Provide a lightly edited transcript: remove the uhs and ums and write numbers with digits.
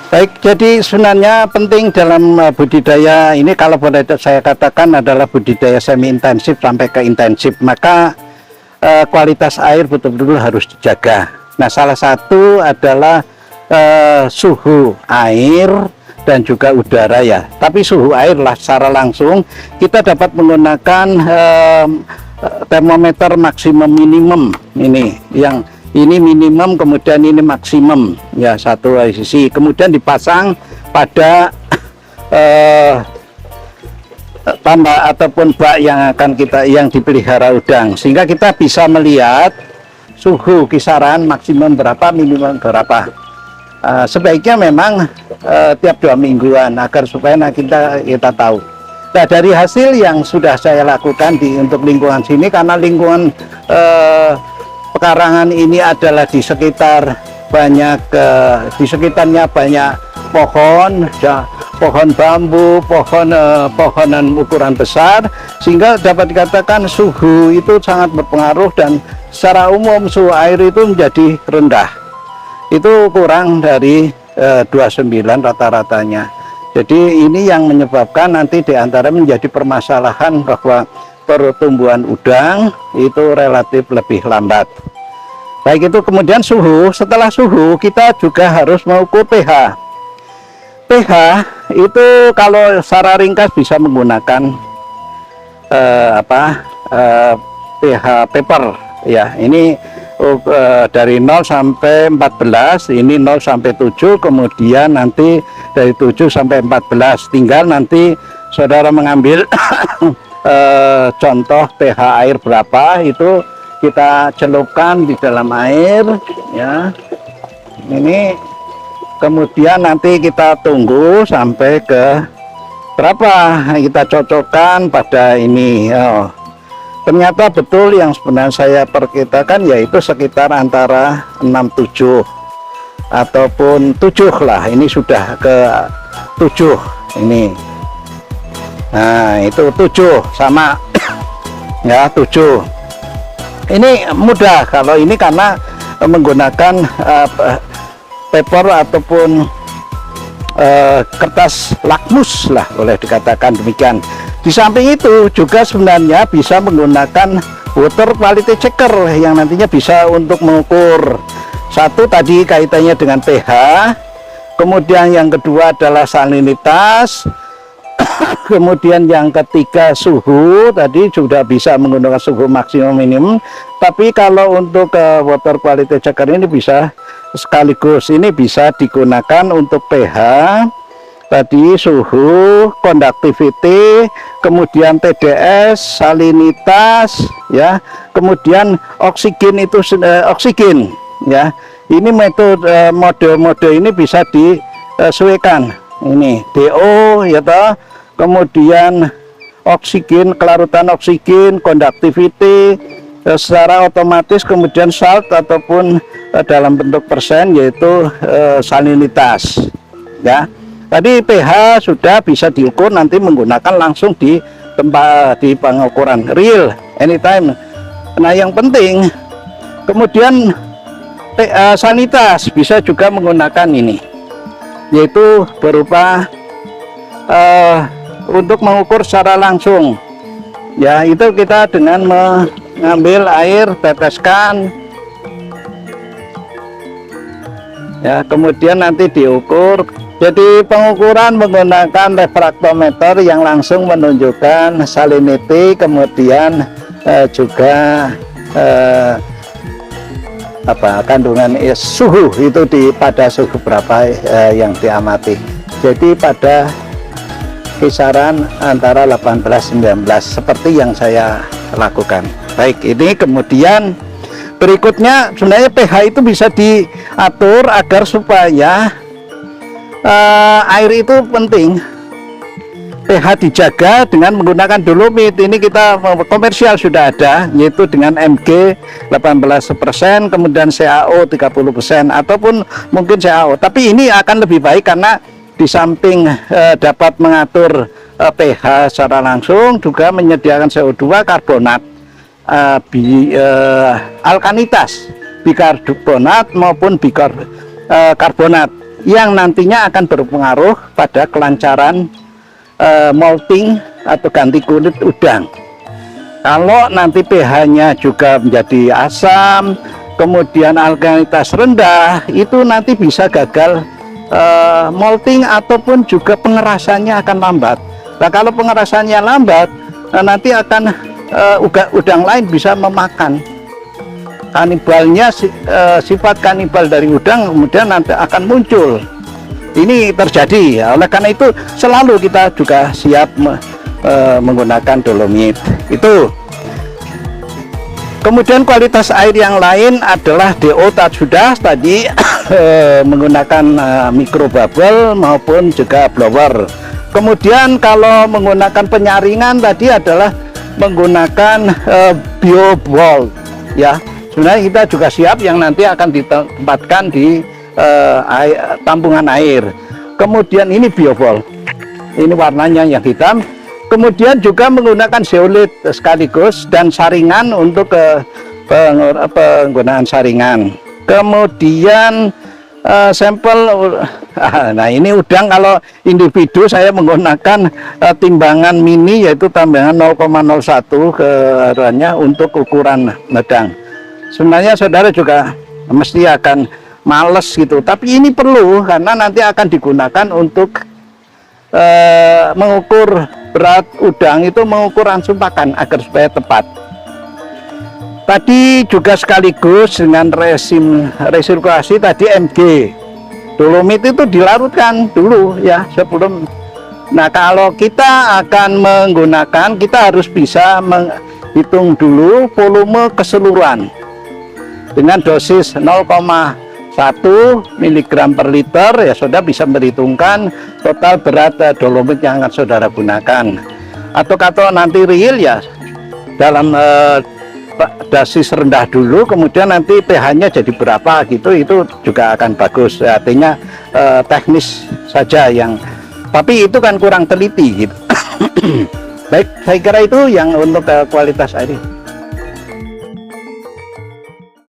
Baik, jadi sebenarnya penting dalam budidaya ini, kalau boleh saya katakan, adalah budidaya semi intensif sampai ke intensif, maka kualitas air betul-betul harus dijaga. Nah, salah satu adalah suhu air dan juga udara ya. Tapi suhu air lah secara langsung kita dapat menggunakan termometer maksimum minimum ini, yang ini minimum kemudian ini maksimum ya, satu sisi, kemudian dipasang pada tambak ataupun bak yang akan yang dipelihara udang, sehingga kita bisa melihat suhu kisaran maksimum berapa, minimum berapa. Sebaiknya memang tiap 2 mingguan agar supaya kita tahu. Nah, dari hasil yang sudah saya lakukan untuk lingkungan sini, karena lingkungan pekarangan ini adalah di sekitar di sekitarnya banyak pohon, pohon bambu, pohonan ukuran besar, sehingga dapat dikatakan suhu itu sangat berpengaruh, dan secara umum suhu air itu menjadi rendah. Itu kurang dari 29 rata-ratanya. Jadi ini yang menyebabkan nanti diantara menjadi permasalahan bahwa pertumbuhan udang itu relatif lebih lambat. Baik, itu kemudian suhu. Setelah suhu kita juga harus mengukur pH. pH itu kalau secara ringkas bisa menggunakan pH paper ya. Ini dari 0 sampai 14, ini 0 sampai 7, kemudian nanti dari 7 sampai 14. Tinggal nanti saudara mengambil contoh pH air berapa, itu kita celupkan di dalam air ya. Ini kemudian nanti kita tunggu sampai ke berapa, kita cocokkan pada ini. Ternyata betul yang sebenarnya saya perkirakan, yaitu sekitar antara 6-7 ataupun 7 lah. Ini sudah ke 7 ini. Nah, itu 7 sama ya, 7. Ini mudah kalau ini karena menggunakan paper ataupun kertas lakmus lah, boleh dikatakan demikian. Di samping itu juga sebenarnya bisa menggunakan water quality checker yang nantinya bisa untuk mengukur, satu tadi kaitannya dengan pH, kemudian yang kedua adalah salinitas, kemudian yang ketiga suhu, tadi sudah bisa menggunakan suhu maksimum minimum. Tapi kalau untuk water quality checker ini bisa sekaligus, ini bisa digunakan untuk pH tadi, suhu, conductivity, kemudian TDS, salinitas ya, kemudian oksigen, itu oksigen ya. Ini mode ini bisa disesuaikan, ini DO ya toh, kemudian oksigen, kelarutan oksigen, conductivity secara otomatis, kemudian salt ataupun dalam bentuk persen yaitu salinitas ya. Tadi pH sudah bisa diukur nanti menggunakan langsung di tempat di pengukuran real anytime. Nah, yang penting kemudian sanititas bisa juga menggunakan ini, yaitu berupa untuk mengukur secara langsung ya. Itu kita dengan mengambil air, teteskan ya, kemudian nanti diukur. Jadi pengukuran menggunakan refraktometer yang langsung menunjukkan salinity, kemudian juga kandungan suhu itu pada suhu berapa yang diamati. Jadi pada kisaran antara 18-19 seperti yang saya lakukan. Baik, ini kemudian berikutnya sebenarnya pH itu bisa diatur agar supaya air itu penting, pH dijaga dengan menggunakan dolomit. Ini kita komersial sudah ada, yaitu dengan Mg 18%, kemudian CaO 30%, ataupun mungkin CaO. Tapi ini akan lebih baik karena di samping dapat mengatur pH secara langsung, juga menyediakan CO2, karbonat, alkanitas, bikarbonat maupun bikarbonat yang nantinya akan berpengaruh pada kelancaran molting atau ganti kulit udang. Kalau nanti pH-nya juga menjadi asam, kemudian alkalinitas rendah, itu nanti bisa gagal molting ataupun juga pengerasannya akan lambat. Nah, kalau pengerasannya lambat, nanti akan udang lain bisa memakan. Kanibalnya, sifat kanibal dari udang kemudian nanti akan muncul. Ini terjadi ya. Oleh karena itu selalu kita juga siap menggunakan dolomit itu. Kemudian kualitas air yang lain adalah DO sudah tadi menggunakan microbubble maupun juga blower. Kemudian kalau menggunakan penyaringan tadi adalah menggunakan bioball ya. Sebenarnya kita juga siap yang nanti akan ditempatkan di tampungan air. Kemudian ini bioball, ini warnanya yang hitam. Kemudian juga menggunakan zeolit sekaligus dan saringan untuk penggunaan saringan. Kemudian sampel, nah ini udang kalau individu saya menggunakan timbangan mini, yaitu timbangan 0,01 kearuannya untuk ukuran medang. Sebenarnya saudara juga mesti akan males gitu, tapi ini perlu karena nanti akan digunakan untuk mengukur berat udang, itu mengukur langsung pakan agar supaya tepat. Tadi juga sekaligus dengan resirkulasi tadi MG dolomit itu dilarutkan dulu ya sebelum. Nah, kalau kita akan menggunakan, kita harus bisa menghitung dulu volume keseluruhan dengan dosis 0,1 mg per liter ya. Saudara bisa berhitungkan total berat dolomit yang akan saudara gunakan, atau kalau nanti real ya dalam dosis rendah dulu, kemudian nanti pH-nya jadi berapa gitu, itu juga akan bagus. Artinya teknis saja yang, tapi itu kan kurang teliti gitu. Baik, saya kira itu yang untuk kualitas air.